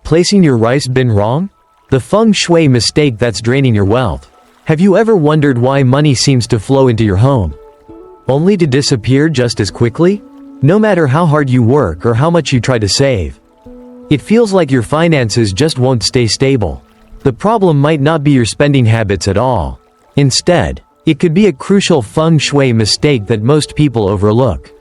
placing your rice bin wrong? The Feng Shui mistake that's draining your wealth. Have you ever wondered why money seems to flow into your home, only to disappear just as quickly? No matter how hard you work or how much you try to save, it feels like your finances just won't stay stable. The problem might not be your spending habits at all. Instead, it could be a crucial Feng Shui mistake that most people overlook.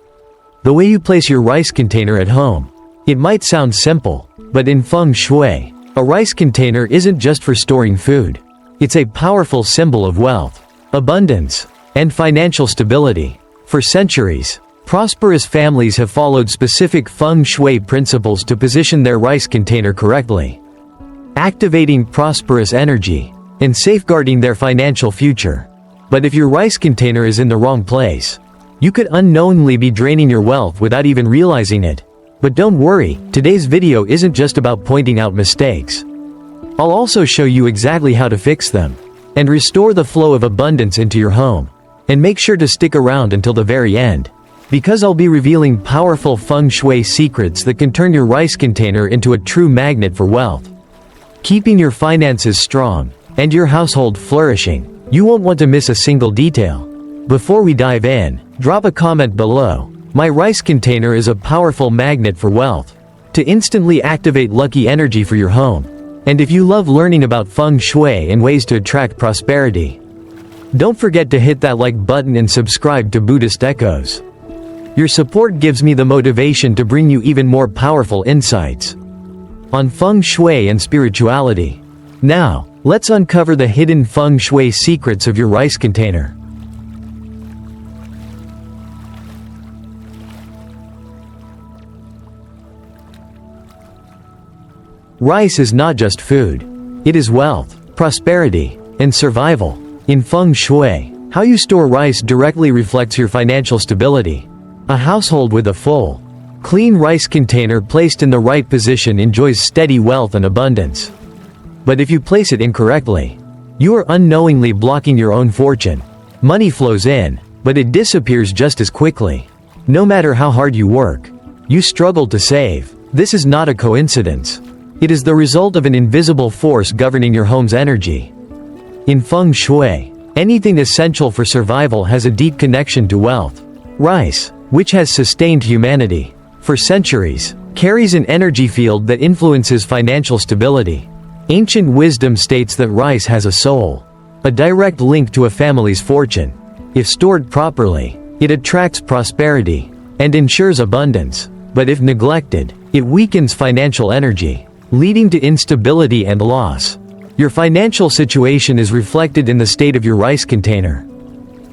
The way you place your rice container at home. It might sound simple, but in Feng Shui, a rice container isn't just for storing food. It's a powerful symbol of wealth, abundance, and financial stability. For centuries, prosperous families have followed specific Feng Shui principles to position their rice container correctly, activating prosperous energy and safeguarding their financial future. But if your rice container is in the wrong place, you could unknowingly be draining your wealth without even realizing it. But don't worry, today's video isn't just about pointing out mistakes. I'll also show you exactly how to fix them and restore the flow of abundance into your home. And make sure to stick around until the very end, because I'll be revealing powerful Feng Shui secrets that can turn your rice container into a true magnet for wealth, keeping your finances strong and your household flourishing. You won't want to miss a single detail. Before we dive in, drop a comment below. My rice container is a powerful magnet for wealth, to instantly activate lucky energy for your home. And if you love learning about Feng Shui and ways to attract prosperity, don't forget to hit that like button and subscribe to Buddhist Echoes. Your support gives me the motivation to bring you even more powerful insights on Feng Shui and spirituality. Now, let's uncover the hidden Feng Shui secrets of your rice container. Rice is not just food. It is wealth, prosperity, and survival. In Feng Shui, how you store rice directly reflects your financial stability. A household with a full, clean rice container placed in the right position enjoys steady wealth and abundance. But if you place it incorrectly, you are unknowingly blocking your own fortune. Money flows in, but it disappears just as quickly. No matter how hard you work, you struggle to save. This is not a coincidence. It is the result of an invisible force governing your home's energy. In Feng Shui, anything essential for survival has a deep connection to wealth. Rice, which has sustained humanity for centuries, carries an energy field that influences financial stability. Ancient wisdom states that rice has a soul, a direct link to a family's fortune. If stored properly, it attracts prosperity and ensures abundance. But if neglected, it weakens financial energy, leading to instability and loss. Your financial situation is reflected in the state of your rice container.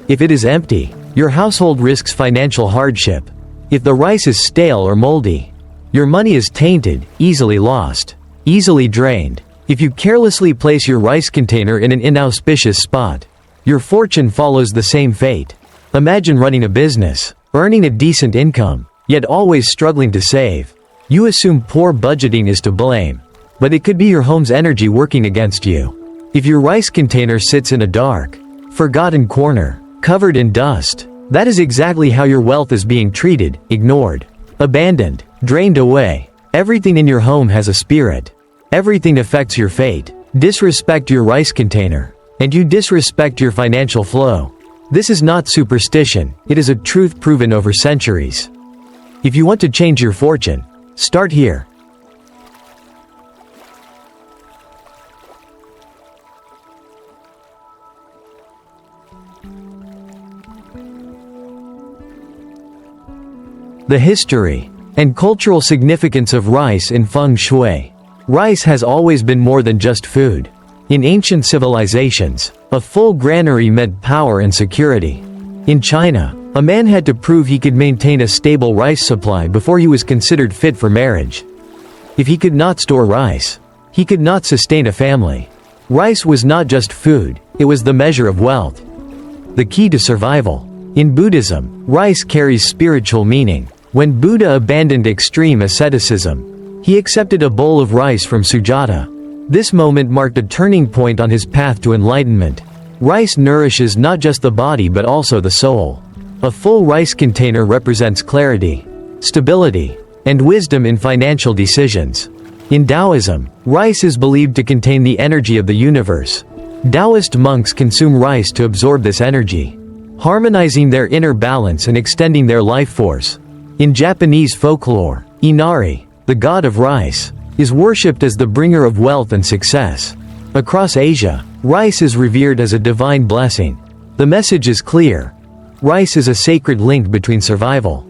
If it is empty, your household risks financial hardship. If the rice is stale or moldy, your money is tainted, easily lost, easily drained. If you carelessly place your rice container in an inauspicious spot, your fortune follows the same fate. Imagine running a business, earning a decent income, yet always struggling to save. You assume poor budgeting is to blame, but it could be your home's energy working against you. If your rice container sits in a dark, forgotten corner, covered in dust, that is exactly how your wealth is being treated, ignored, abandoned, drained away. Everything in your home has a spirit. Everything affects your fate. Disrespect your rice container, and you disrespect your financial flow. This is not superstition, it is a truth proven over centuries. If you want to change your fortune, start here. The history and cultural significance of rice in Feng Shui. Rice has always been more than just food. In ancient civilizations, a full granary meant power and security. In China, a man had to prove he could maintain a stable rice supply before he was considered fit for marriage. If he could not store rice, he could not sustain a family. Rice was not just food, it was the measure of wealth, the key to survival. In Buddhism, rice carries spiritual meaning. When Buddha abandoned extreme asceticism, he accepted a bowl of rice from Sujata. This moment marked a turning point on his path to enlightenment. Rice nourishes not just the body but also the soul. A full rice container represents clarity, stability, and wisdom in financial decisions. In Taoism, rice is believed to contain the energy of the universe. Taoist monks consume rice to absorb this energy, harmonizing their inner balance and extending their life force. In Japanese folklore, Inari, the god of rice, is worshipped as the bringer of wealth and success. Across Asia, rice is revered as a divine blessing. The message is clear. Rice is a sacred link between survival,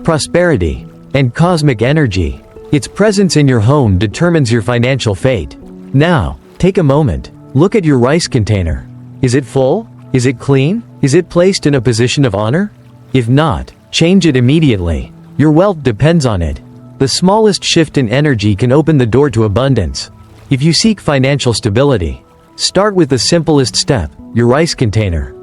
prosperity, and cosmic energy. Its presence in your home determines your financial fate. Now, take a moment. Look at your rice container. Is it full? Is it clean? Is it placed in a position of honor? If not, change it immediately. Your wealth depends on it. The smallest shift in energy can open the door to abundance. If you seek financial stability, start with the simplest step, your rice container.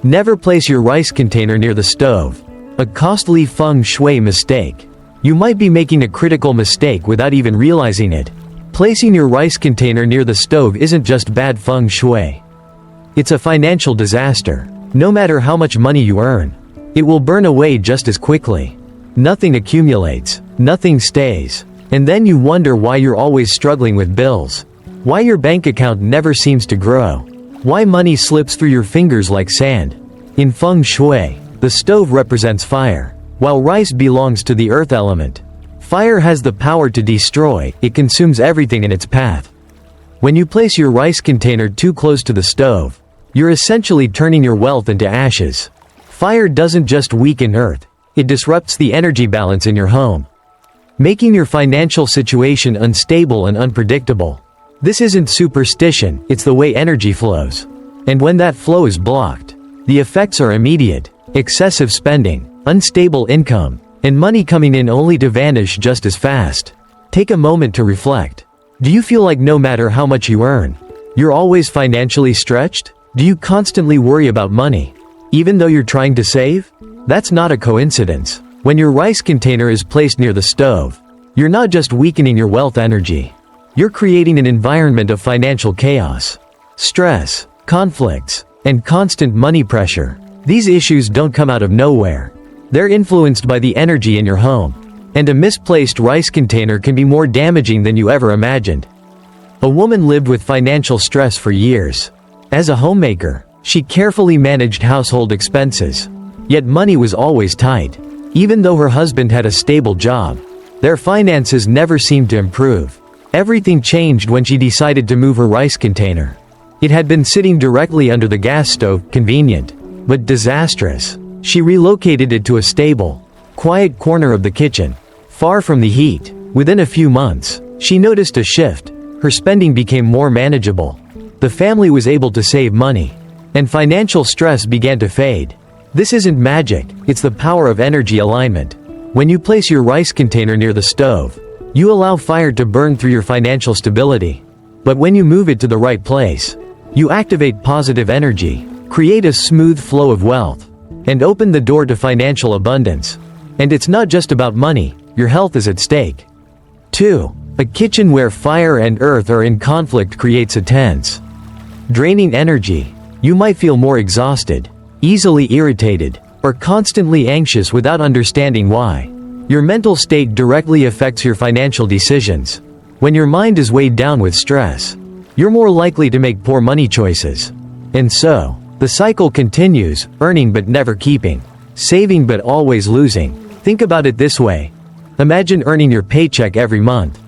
Never place your rice container near the stove. A costly Feng Shui mistake. You might be making a critical mistake without even realizing it. Placing your rice container near the stove isn't just bad Feng Shui. It's a financial disaster. No matter how much money you earn, it will burn away just as quickly. Nothing accumulates, nothing stays. And then you wonder why you're always struggling with bills. Why your bank account never seems to grow. Why money slips through your fingers like sand. In Feng Shui, the stove represents fire, while rice belongs to the earth element. Fire has the power to destroy, it consumes everything in its path. When you place your rice container too close to the stove, you're essentially turning your wealth into ashes. Fire doesn't just weaken earth, it disrupts the energy balance in your home, making your financial situation unstable and unpredictable. This isn't superstition, it's the way energy flows. And when that flow is blocked, the effects are immediate. Excessive spending, unstable income, and money coming in only to vanish just as fast. Take a moment to reflect. Do you feel like no matter how much you earn, you're always financially stretched? Do you constantly worry about money, even though you're trying to save? That's not a coincidence. When your rice container is placed near the stove, you're not just weakening your wealth energy. You're creating an environment of financial chaos, stress, conflicts, and constant money pressure. These issues don't come out of nowhere. They're influenced by the energy in your home. And a misplaced rice container can be more damaging than you ever imagined. A woman lived with financial stress for years. As a homemaker, she carefully managed household expenses. Yet money was always tight. Even though her husband had a stable job, their finances never seemed to improve. Everything changed when she decided to move her rice container. It had been sitting directly under the gas stove, convenient, but disastrous. She relocated it to a stable, quiet corner of the kitchen, far from the heat. Within a few months, she noticed a shift. Her spending became more manageable. The family was able to save money, and financial stress began to fade. This isn't magic, it's the power of energy alignment. When you place your rice container near the stove, you allow fire to burn through your financial stability. But when you move it to the right place, you activate positive energy, create a smooth flow of wealth, and open the door to financial abundance. And it's not just about money, your health is at stake. 2. A kitchen where fire and earth are in conflict creates a tense, draining energy. You might feel more exhausted, easily irritated, or constantly anxious without understanding why. Your mental state directly affects your financial decisions. When your mind is weighed down with stress, you're more likely to make poor money choices. And so, the cycle continues, earning but never keeping, saving but always losing. Think about it this way. Imagine earning your paycheck every month.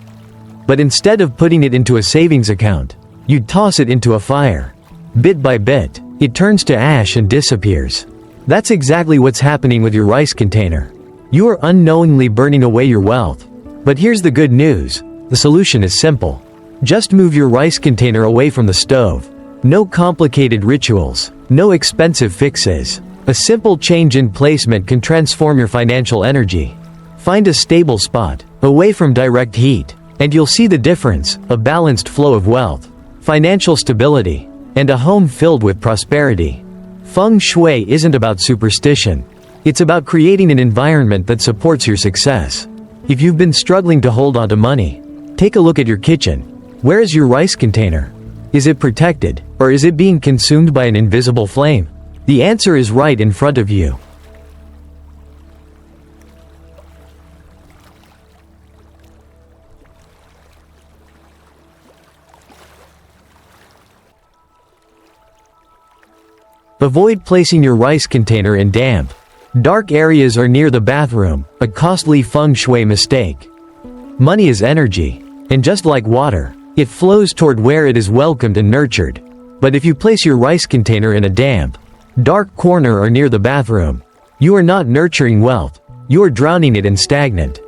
But instead of putting it into a savings account, you toss it into a fire. Bit by bit, it turns to ash and disappears. That's exactly what's happening with your rice container. You are unknowingly burning away your wealth. But here's the good news. The solution is simple. Just move your rice container away from the stove. No complicated rituals, no expensive fixes. A simple change in placement can transform your financial energy. Find a stable spot, away from direct heat, and you'll see the difference: a balanced flow of wealth, financial stability, and a home filled with prosperity. Feng Shui isn't about superstition. It's about creating an environment that supports your success. If you've been struggling to hold on to money, take a look at your kitchen. Where is your rice container? Is it protected, or is it being consumed by an invisible flame? The answer is right in front of you. Avoid placing your rice container in damp, dark areas or near the bathroom, a costly feng shui mistake. Money is energy, and just like water, it flows toward where it is welcomed and nurtured. But if you place your rice container in a damp, dark corner or near the bathroom, you are not nurturing wealth, you are drowning it in stagnant,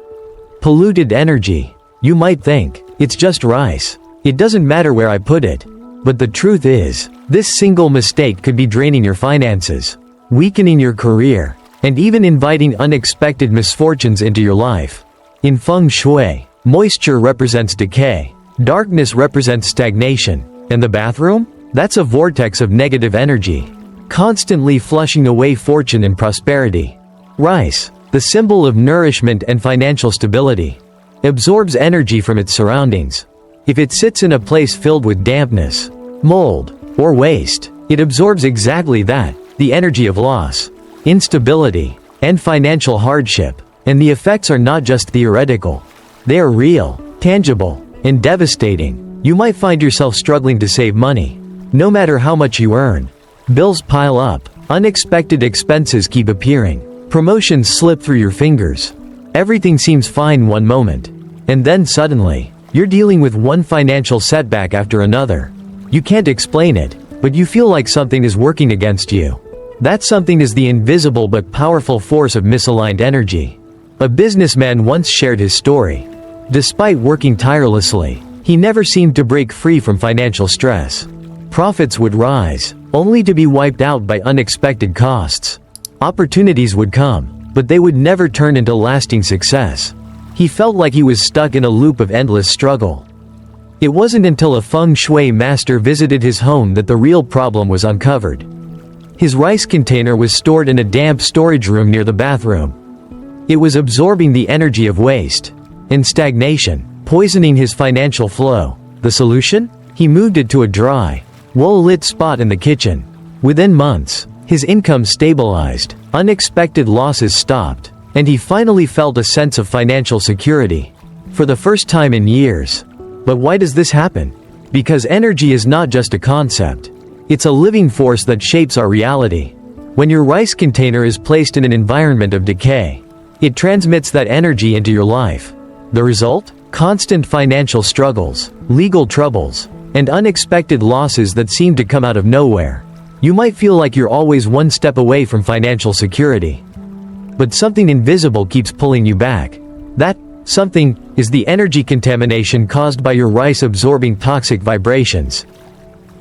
polluted energy. You might think, it's just rice. It doesn't matter where I put it. But the truth is, this single mistake could be draining your finances, weakening your career, and even inviting unexpected misfortunes into your life. In Feng Shui, moisture represents decay, darkness represents stagnation, and the bathroom? That's a vortex of negative energy, constantly flushing away fortune and prosperity. Rice, the symbol of nourishment and financial stability, absorbs energy from its surroundings. If it sits in a place filled with dampness, mold, or waste, it absorbs exactly that, the energy of loss, instability, and financial hardship. And the effects are not just theoretical. They are real, tangible, and devastating. You might find yourself struggling to save money, no matter how much you earn. Bills pile up, unexpected expenses keep appearing, promotions slip through your fingers. Everything seems fine one moment, and then suddenly, you're dealing with one financial setback after another. You can't explain it, but you feel like something is working against you. That something is the invisible but powerful force of misaligned energy. A businessman once shared his story. Despite working tirelessly, he never seemed to break free from financial stress. Profits would rise, only to be wiped out by unexpected costs. Opportunities would come, but they would never turn into lasting success. He felt like he was stuck in a loop of endless struggle. It wasn't until a feng shui master visited his home that the real problem was uncovered. His rice container was stored in a damp storage room near the bathroom. It was absorbing the energy of waste and stagnation, poisoning his financial flow. The solution? He moved it to a dry, well-lit spot in the kitchen. Within months, his income stabilized, unexpected losses stopped, and he finally felt a sense of financial security. For the first time in years. But why does this happen? Because energy is not just a concept. It's a living force that shapes our reality. When your rice container is placed in an environment of decay, it transmits that energy into your life. The result? Constant financial struggles, legal troubles, and unexpected losses that seem to come out of nowhere. You might feel like you're always one step away from financial security. But something invisible keeps pulling you back. That something is the energy contamination caused by your rice absorbing toxic vibrations.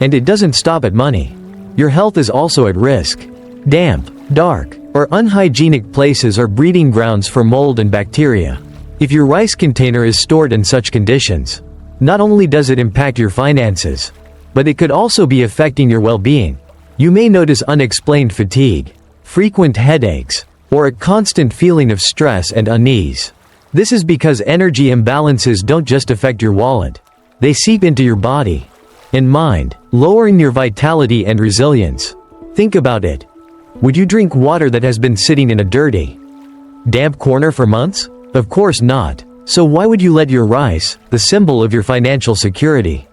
And it doesn't stop at money. Your health is also at risk. Damp, dark, or unhygienic places are breeding grounds for mold and bacteria. If your rice container is stored in such conditions, not only does it impact your finances, but it could also be affecting your well-being. You may notice unexplained fatigue, frequent headaches, or a constant feeling of stress and unease. This is because energy imbalances don't just affect your wallet. They seep into your body and mind, lowering your vitality and resilience. Think about it. Would you drink water that has been sitting in a dirty, damp corner for months? Of course not. So why would you let your rice, the symbol of your financial security,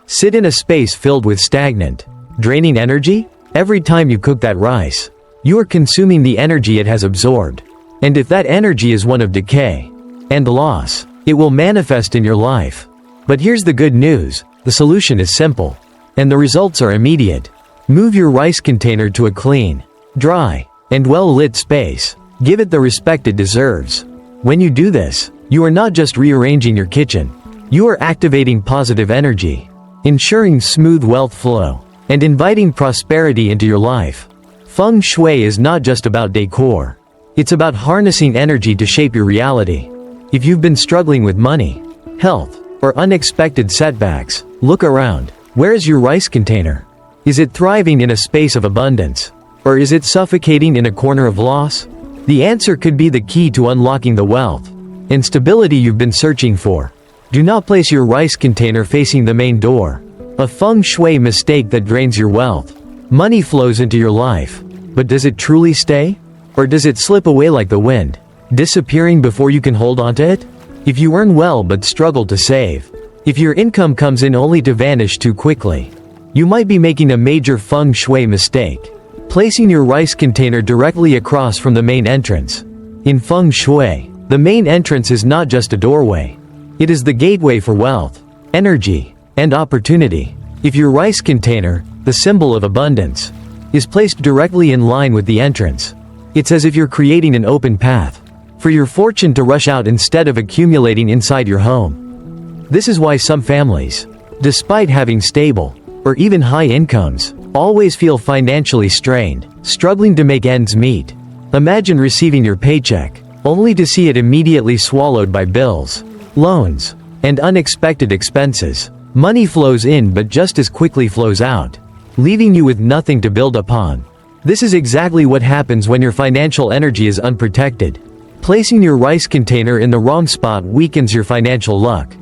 sit in a space filled with stagnant, draining energy? Every time you cook that rice, you are consuming the energy it has absorbed. And if that energy is one of decay and loss, it will manifest in your life. But here's the good news. The solution is simple, and the results are immediate. Move your rice container to a clean, dry, and well-lit space. Give it the respect it deserves. When you do this, you are not just rearranging your kitchen. You are activating positive energy, ensuring smooth wealth flow, and inviting prosperity into your life. Feng Shui is not just about decor. It's about harnessing energy to shape your reality. If you've been struggling with money, health, or unexpected setbacks, look around. Where is your rice container? Is it thriving in a space of abundance? Or is it suffocating in a corner of loss? The answer could be the key to unlocking the wealth and stability you've been searching for. Do not place your rice container facing the main door. A feng shui mistake that drains your wealth. Money flows into your life. But does it truly stay? Or does it slip away like the wind, disappearing before you can hold on to it? If you earn well but struggle to save, if your income comes in only to vanish too quickly, you might be making a major feng shui mistake. Placing your rice container directly across from the main entrance. In feng shui, the main entrance is not just a doorway. It is the gateway for wealth, energy, and opportunity. If your rice container, the symbol of abundance, is placed directly in line with the entrance, it's as if you're creating an open path for your fortune to rush out instead of accumulating inside your home. This is why some families, despite having stable or even high incomes, always feel financially strained, struggling to make ends meet. Imagine receiving your paycheck, only to see it immediately swallowed by bills, loans, and unexpected expenses. Money flows in but just as quickly flows out, leaving you with nothing to build upon. This is exactly what happens when your financial energy is unprotected. Placing your rice container in the wrong spot weakens your financial luck,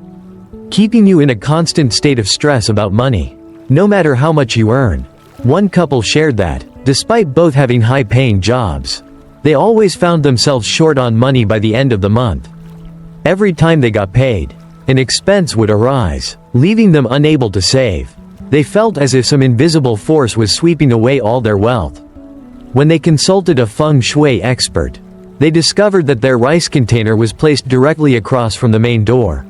keeping you in a constant state of stress about money, no matter how much you earn. One couple shared that, despite both having high-paying jobs, they always found themselves short on money by the end of the month. Every time they got paid, an expense would arise, leaving them unable to save. They felt as if some invisible force was sweeping away all their wealth. When they consulted a feng shui expert, they discovered that their rice container was placed directly across from the main door,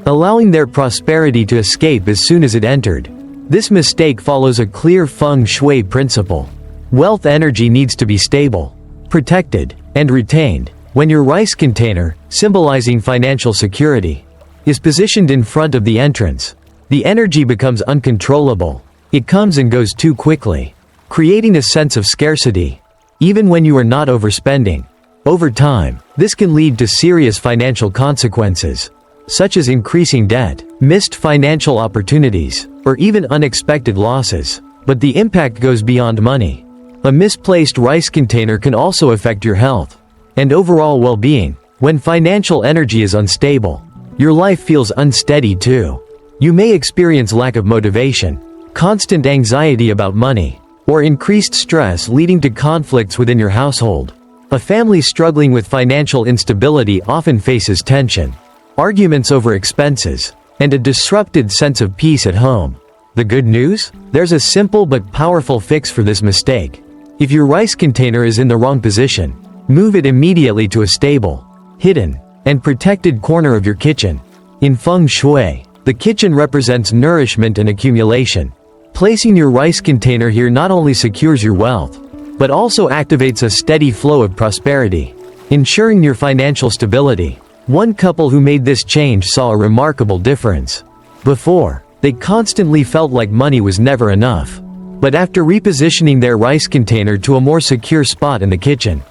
allowing their prosperity to escape as soon as it entered. This mistake follows a clear feng shui principle. Wealth energy needs to be stable, protected, and retained. When your rice container, symbolizing financial security, is positioned in front of the entrance, the energy becomes uncontrollable. It comes and goes too quickly, creating a sense of scarcity, even when you are not overspending. Over time, this can lead to serious financial consequences, such as increasing debt, missed financial opportunities, or even unexpected losses. But the impact goes beyond money. A misplaced rice container can also affect your health and overall well-being. When financial energy is unstable, your life feels unsteady too. You may experience lack of motivation, constant anxiety about money, or increased stress leading to conflicts within your household. A family struggling with financial instability often faces tension, arguments over expenses, and a disrupted sense of peace at home. The good news? There's a simple but powerful fix for this mistake. If your rice container is in the wrong position, move it immediately to a stable, hidden, and protected corner of your kitchen. In feng shui, the kitchen represents nourishment and accumulation. Placing your rice container here not only secures your wealth, but also activates a steady flow of prosperity, ensuring your financial stability. One couple who made this change saw a remarkable difference. Before, they constantly felt like money was never enough. But after repositioning their rice container to a more secure spot in the kitchen,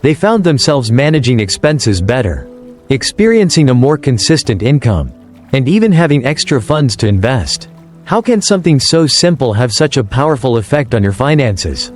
they found themselves managing expenses better, experiencing a more consistent income, and even having extra funds to invest. How can something so simple have such a powerful effect on your finances?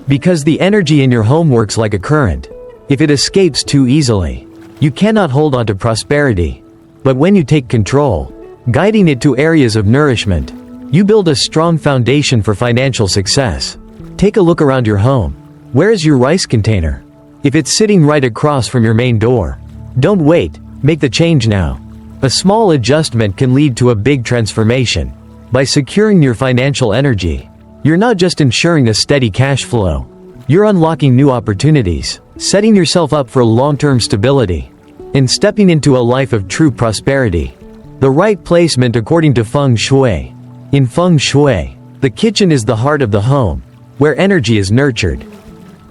Because the energy in your home works like a current. If it escapes too easily, you cannot hold on to prosperity. But when you take control, guiding it to areas of nourishment, you build a strong foundation for financial success. Take a look around your home. Where is your rice container? If it's sitting right across from your main door, don't wait, make the change now. A small adjustment can lead to a big transformation. By securing your financial energy, you're not just ensuring a steady cash flow, you're unlocking new opportunities, setting yourself up for long-term stability, and stepping into a life of true prosperity. The right placement according to Feng Shui. In Feng Shui, the kitchen is the heart of the home, where energy is nurtured.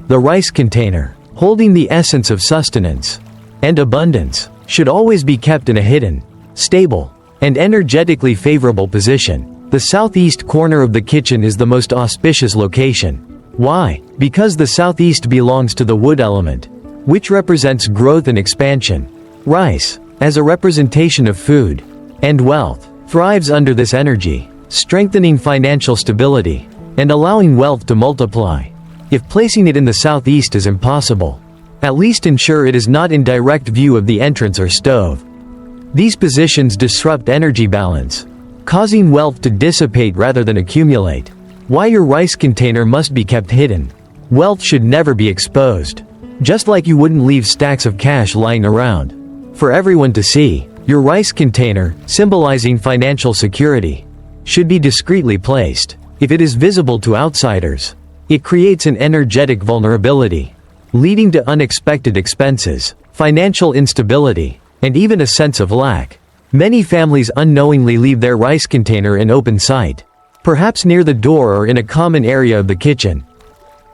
The rice container, holding the essence of sustenance and abundance, should always be kept in a hidden, stable, and energetically favorable position. The southeast corner of the kitchen is the most auspicious location. Why? Because the southeast belongs to the wood element, which represents growth and expansion. Rice, as a representation of food and wealth, thrives under this energy, strengthening financial stability and allowing wealth to multiply. If placing it in the southeast is impossible, at least ensure it is not in direct view of the entrance or stove. These positions disrupt energy balance, causing wealth to dissipate rather than accumulate. Why your rice container must be kept hidden. Wealth should never be exposed. Just like you wouldn't leave stacks of cash lying around for everyone to see, your rice container, symbolizing financial security, should be discreetly placed. If it is visible to outsiders, it creates an energetic vulnerability, leading to unexpected expenses, financial instability, and even a sense of lack. Many families unknowingly leave their rice container in open sight, perhaps near the door or in a common area of the kitchen.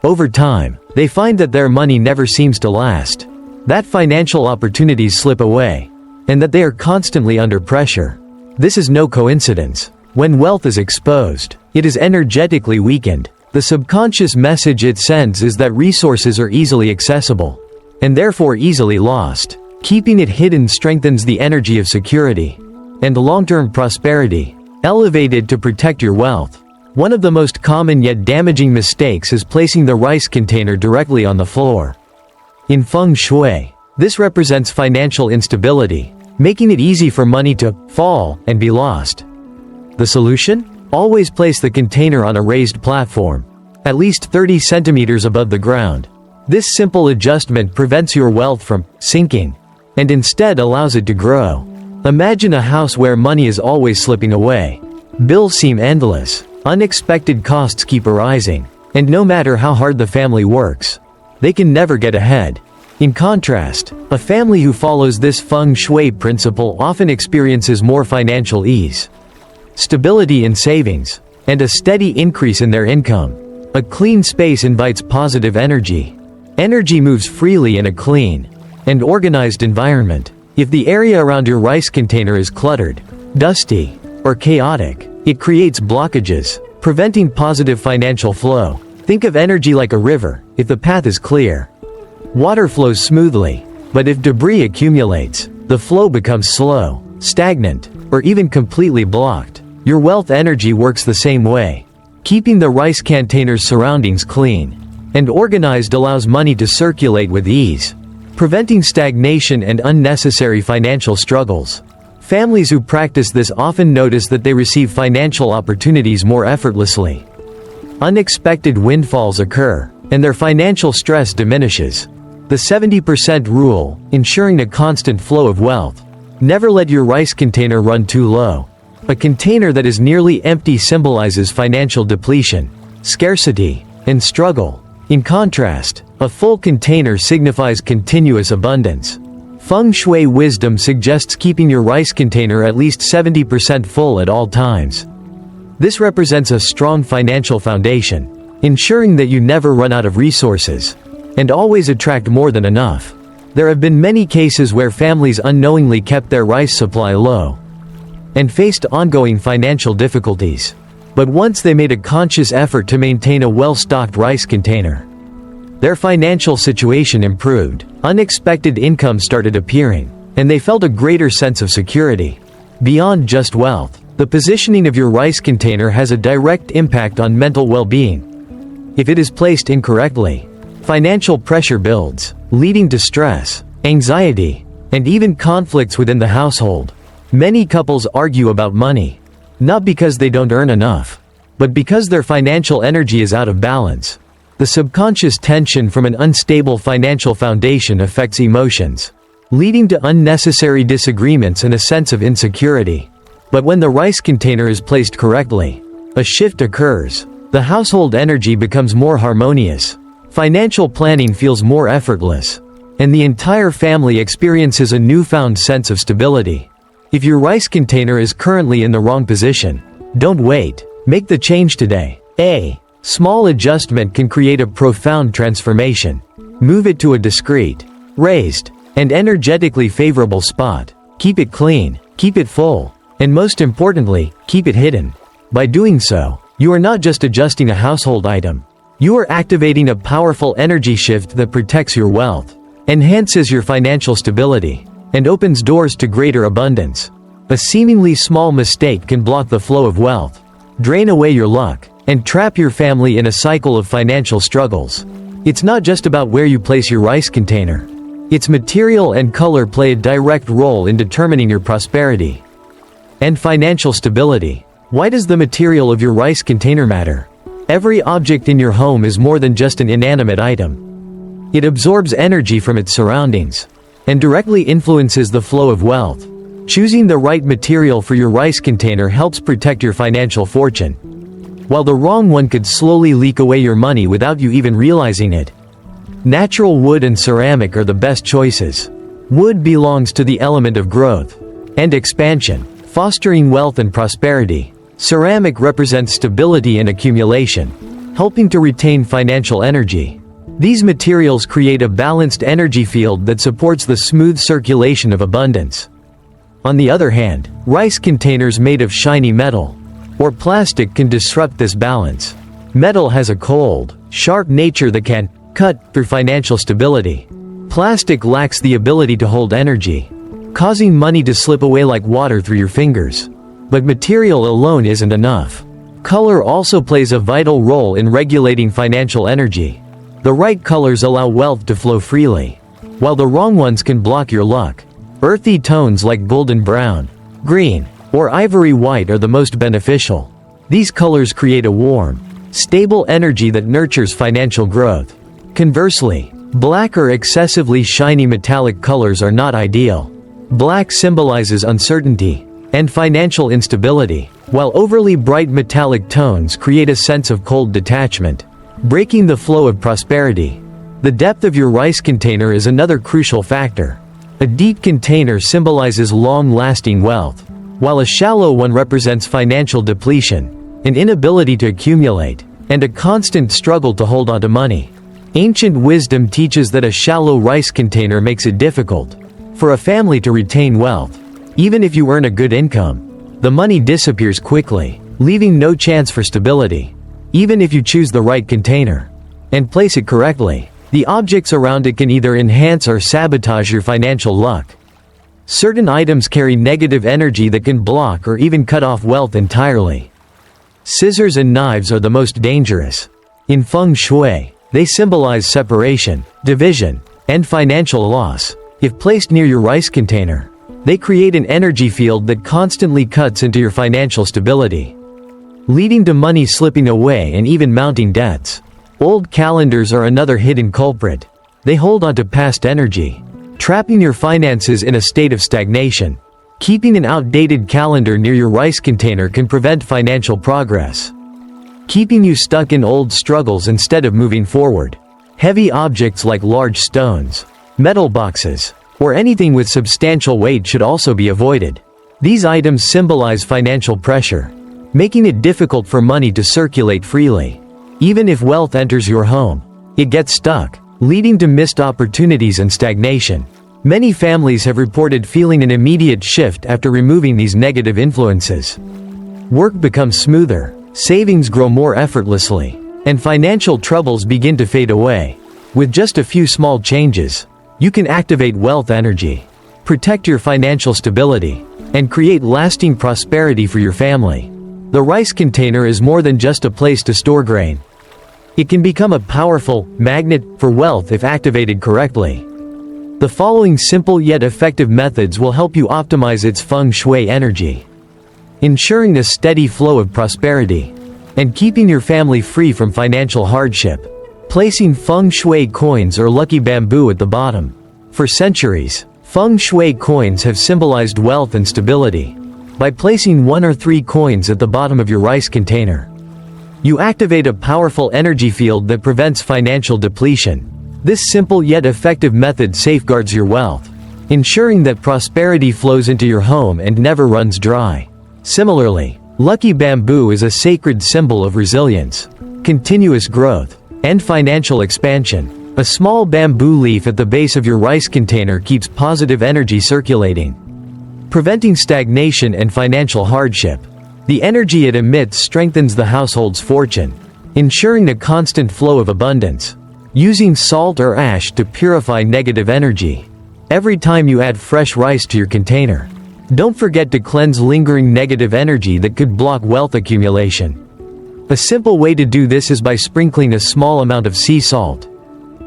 Over time, they find that their money never seems to last, that financial opportunities slip away, and that they are constantly under pressure. This is no coincidence. When wealth is exposed, it is energetically weakened. The subconscious message it sends is that resources are easily accessible, and therefore easily lost. Keeping it hidden strengthens the energy of security and long-term prosperity, elevated to protect your wealth. One of the most common yet damaging mistakes is placing the rice container directly on the floor. In Feng Shui, this represents financial instability, making it easy for money to fall and be lost. The solution? Always place the container on a raised platform, at least 30 centimeters above the ground. This simple adjustment prevents your wealth from sinking, and instead allows it to grow. Imagine a house where money is always slipping away. Bills seem endless, unexpected costs keep arising, and no matter how hard the family works, they can never get ahead. In contrast, a family who follows this Feng Shui principle often experiences more financial ease, stability in savings, and a steady increase in their income. A clean space invites positive energy. Energy moves freely in a clean and organized environment. If the area around your rice container is cluttered, dusty, or chaotic, it creates blockages, preventing positive financial flow. Think of energy like a river. If the path is clear, water flows smoothly. But if debris accumulates, the flow becomes slow, stagnant, or even completely blocked. Your wealth energy works the same way. Keeping the rice container's surroundings clean and organized allows money to circulate with ease, preventing stagnation and unnecessary financial struggles. Families who practice this often notice that they receive financial opportunities more effortlessly. Unexpected windfalls occur, and their financial stress diminishes. The 70% rule, ensuring a constant flow of wealth. Never let your rice container run too low. A container that is nearly empty symbolizes financial depletion, scarcity, and struggle. In contrast, a full container signifies continuous abundance. Feng Shui wisdom suggests keeping your rice container at least 70% full at all times. This represents a strong financial foundation, ensuring that you never run out of resources and always attract more than enough. There have been many cases where families unknowingly kept their rice supply low and faced ongoing financial difficulties. But once they made a conscious effort to maintain a well-stocked rice container, their financial situation improved, unexpected income started appearing, and they felt a greater sense of security. Beyond just wealth, the positioning of your rice container has a direct impact on mental well-being. If it is placed incorrectly, financial pressure builds, leading to stress, anxiety, and even conflicts within the household. Many couples argue about money, not because they don't earn enough, but because their financial energy is out of balance. The subconscious tension from an unstable financial foundation affects emotions, leading to unnecessary disagreements and a sense of insecurity. But when the rice container is placed correctly, a shift occurs. The household energy becomes more harmonious, financial planning feels more effortless, and the entire family experiences a newfound sense of stability. If your rice container is currently in the wrong position, don't wait. Make the change today. A small adjustment can create a profound transformation. Move it to a discreet, raised, and energetically favorable spot. Keep it clean, keep it full, and most importantly, keep it hidden. By doing so, you are not just adjusting a household item. You are activating a powerful energy shift that protects your wealth, enhances your financial stability, and opens doors to greater abundance. A seemingly small mistake can block the flow of wealth, drain away your luck, and trap your family in a cycle of financial struggles. It's not just about where you place your rice container. Its material and color play a direct role in determining your prosperity. and financial stability. Why does the material of your rice container matter? Every object in your home is more than just an inanimate item. It absorbs energy from its surroundings and directly influences the flow of wealth. Choosing the right material for your rice container helps protect your financial fortune, while the wrong one could slowly leak away your money without you even realizing it. Natural wood and ceramic are the best choices. Wood belongs to the element of growth and expansion, fostering wealth and prosperity. Ceramic represents stability and accumulation, helping to retain financial energy. These materials create a balanced energy field that supports the smooth circulation of abundance. On the other hand, rice containers made of shiny metal or plastic can disrupt this balance. Metal has a cold, sharp nature that can cut through financial stability. Plastic lacks the ability to hold energy, causing money to slip away like water through your fingers. But material alone isn't enough. Color also plays a vital role in regulating financial energy. The right colors allow wealth to flow freely, while the wrong ones can block your luck. Earthy tones like golden brown, green, or ivory white are the most beneficial. These colors create a warm, stable energy that nurtures financial growth. Conversely, black or excessively shiny metallic colors are not ideal. Black symbolizes uncertainty and financial instability, while overly bright metallic tones create a sense of cold detachment, breaking the flow of prosperity. The depth of your rice container is another crucial factor. A deep container symbolizes long-lasting wealth, while a shallow one represents financial depletion, an inability to accumulate, and a constant struggle to hold onto money. Ancient wisdom teaches that a shallow rice container makes it difficult for a family to retain wealth. Even if you earn a good income, the money disappears quickly, leaving no chance for stability. Even if you choose the right container and place it correctly, the objects around it can either enhance or sabotage your financial luck. Certain items carry negative energy that can block or even cut off wealth entirely. Scissors and knives are the most dangerous. In Feng Shui, they symbolize separation, division, and financial loss. If placed near your rice container, they create an energy field that constantly cuts into your financial stability, leading to money slipping away and even mounting debts. Old calendars are another hidden culprit. They hold onto past energy, trapping your finances in a state of stagnation. Keeping an outdated calendar near your rice container can prevent financial progress, keeping you stuck in old struggles instead of moving forward. Heavy objects like large stones, metal boxes, or anything with substantial weight should also be avoided. These items symbolize financial pressure, making it difficult for money to circulate freely. Even if wealth enters your home, it gets stuck, leading to missed opportunities and stagnation. Many families have reported feeling an immediate shift after removing these negative influences. Work becomes smoother, savings grow more effortlessly, and financial troubles begin to fade away. With just a few small changes, you can activate wealth energy, protect your financial stability, and create lasting prosperity for your family. The rice container is more than just a place to store grain. It can become a powerful magnet for wealth if activated correctly. The following simple yet effective methods will help you optimize its Feng Shui energy, ensuring a steady flow of prosperity and keeping your family free from financial hardship. Placing Feng Shui coins or lucky bamboo at the bottom. For centuries, Feng Shui coins have symbolized wealth and stability. By placing 1 or 3 coins at the bottom of your rice container, you activate a powerful energy field that prevents financial depletion. This simple yet effective method safeguards your wealth, ensuring that prosperity flows into your home and never runs dry. Similarly, lucky bamboo is a sacred symbol of resilience, continuous growth, and financial expansion. A small bamboo leaf at the base of your rice container keeps positive energy circulating, preventing stagnation and financial hardship. The energy it emits strengthens the household's fortune, ensuring a constant flow of abundance. Using salt or ash to purify negative energy. Every time you add fresh rice to your container, don't forget to cleanse lingering negative energy that could block wealth accumulation. A simple way to do this is by sprinkling a small amount of sea salt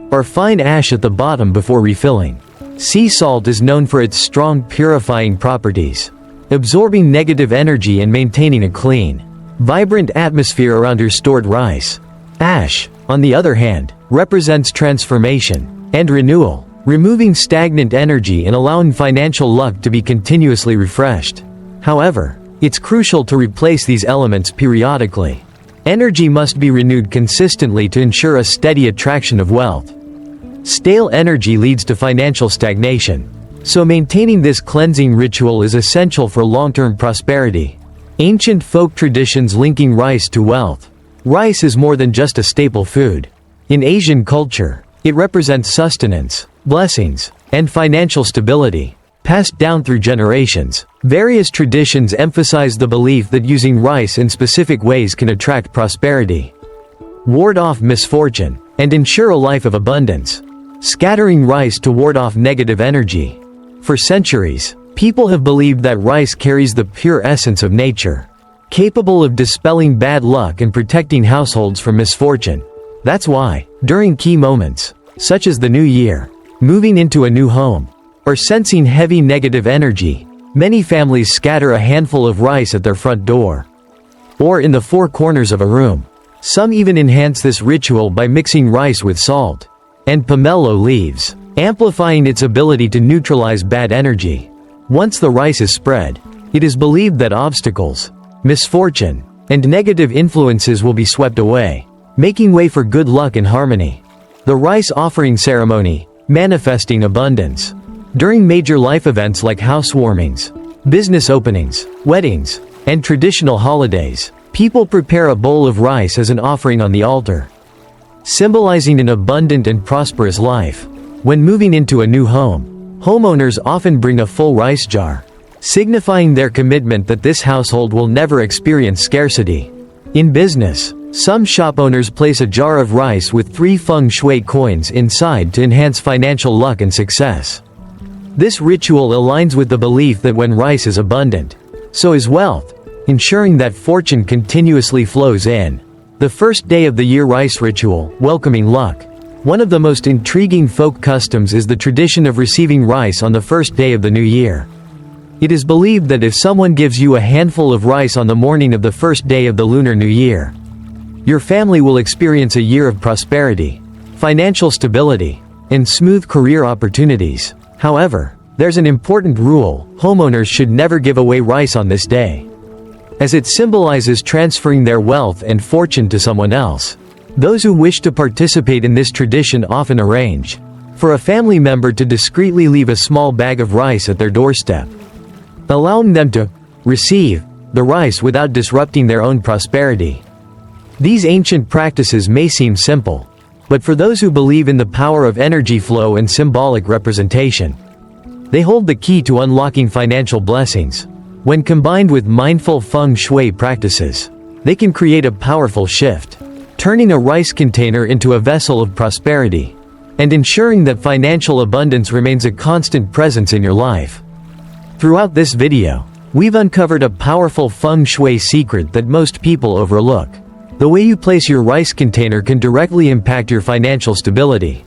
or fine ash at the bottom before refilling. Sea salt is known for its strong purifying properties, absorbing negative energy and maintaining a clean, vibrant atmosphere around your stored rice. Ash, on the other hand, represents transformation and renewal, removing stagnant energy and allowing financial luck to be continuously refreshed. However, it's crucial to replace these elements periodically. Energy must be renewed consistently to ensure a steady attraction of wealth. Stale energy leads to financial stagnation, so maintaining this cleansing ritual is essential for long-term prosperity. Ancient folk traditions linking rice to wealth. Rice is more than just a staple food. In Asian culture, it represents sustenance, blessings, and financial stability, passed down through generations. Various traditions emphasize the belief that using rice in specific ways can attract prosperity, ward off misfortune, and ensure a life of abundance. Scattering rice to ward off negative energy. For centuries, people have believed that rice carries the pure essence of nature, capable of dispelling bad luck and protecting households from misfortune. That's why, during key moments, such as the new year, moving into a new home, or sensing heavy negative energy, many families scatter a handful of rice at their front door, or in the four corners of a room. Some even enhance this ritual by mixing rice with salt and pomelo leaves, amplifying its ability to neutralize bad energy. Once the rice is spread, it is believed that obstacles, misfortune, and negative influences will be swept away, making way for good luck and harmony. The rice offering ceremony, manifesting abundance. During major life events like housewarmings, business openings, weddings, and traditional holidays, people prepare a bowl of rice as an offering on the altar, symbolizing an abundant and prosperous life. When moving into a new home, homeowners often bring a full rice jar, signifying their commitment that this household will never experience scarcity. In business, some shop owners place a jar of rice with 3 Feng Shui coins inside to enhance financial luck and success. This ritual aligns with the belief that when rice is abundant, so is wealth, ensuring that fortune continuously flows in. The first day of the year rice ritual, welcoming luck. One of the most intriguing folk customs is the tradition of receiving rice on the first day of the new year. It is believed that if someone gives you a handful of rice on the morning of the first day of the Lunar New Year, your family will experience a year of prosperity, financial stability, and smooth career opportunities. However, there's an important rule: homeowners should never give away rice on this day, as it symbolizes transferring their wealth and fortune to someone else. Those who wish to participate in this tradition often arrange for a family member to discreetly leave a small bag of rice at their doorstep, allowing them to receive the rice without disrupting their own prosperity. These ancient practices may seem simple, but for those who believe in the power of energy flow and symbolic representation, they hold the key to unlocking financial blessings. When combined with mindful Feng Shui practices, they can create a powerful shift, turning a rice container into a vessel of prosperity, and ensuring that financial abundance remains a constant presence in your life. Throughout this video, we've uncovered a powerful Feng Shui secret that most people overlook. The way you place your rice container can directly impact your financial stability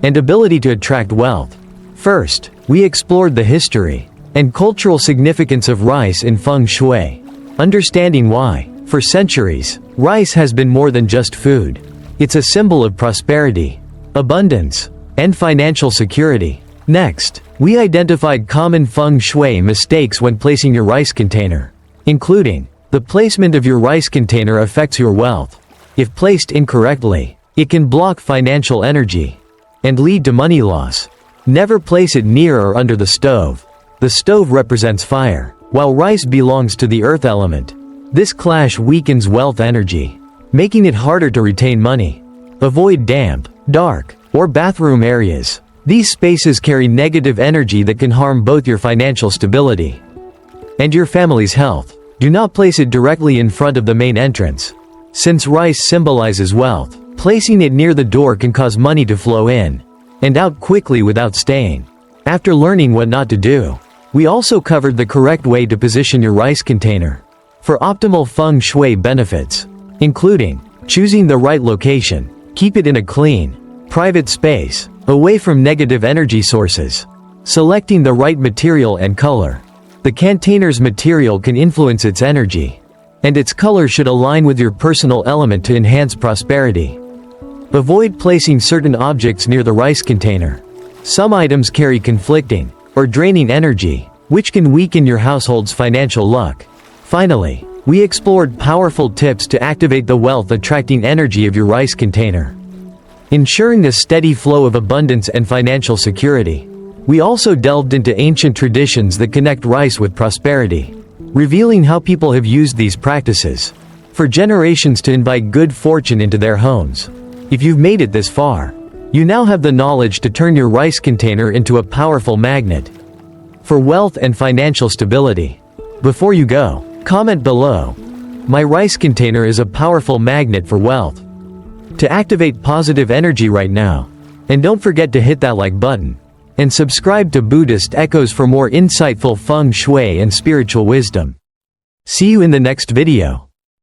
and ability to attract wealth. First, we explored the history and cultural significance of rice in Feng Shui, understanding why, for centuries, rice has been more than just food. It's a symbol of prosperity, abundance, and financial security. Next, we identified common Feng Shui mistakes when placing your rice container, including: the placement of your rice container affects your wealth. If placed incorrectly, it can block financial energy and lead to money loss. Never place it near or under the stove. The stove represents fire, while rice belongs to the earth element. This clash weakens wealth energy, making it harder to retain money. Avoid damp, dark, or bathroom areas. These spaces carry negative energy that can harm both your financial stability and your family's health. Do not place it directly in front of the main entrance. Since rice symbolizes wealth, placing it near the door can cause money to flow in and out quickly without staying. After learning what not to do, we also covered the correct way to position your rice container for optimal Feng Shui benefits, including choosing the right location, keep it in a clean, private space, away from negative energy sources, selecting the right material and color, The container's material can influence its energy, and its color should align with your personal element to enhance prosperity. Avoid placing certain objects near the rice container. Some items carry conflicting or draining energy, which can weaken your household's financial luck. Finally, we explored powerful tips to activate the wealth-attracting energy of your rice container, ensuring a steady flow of abundance and financial security. We also delved into ancient traditions that connect rice with prosperity, revealing how people have used these practices for generations to invite good fortune into their homes. If you've made it this far, you now have the knowledge to turn your rice container into a powerful magnet for wealth and financial stability. Before you go, comment below, "My rice container is a powerful magnet for wealth," to activate positive energy right now. And don't forget to hit that like button and subscribe to Buddhist Echoes for more insightful feng shui and spiritual wisdom. See you in the next video.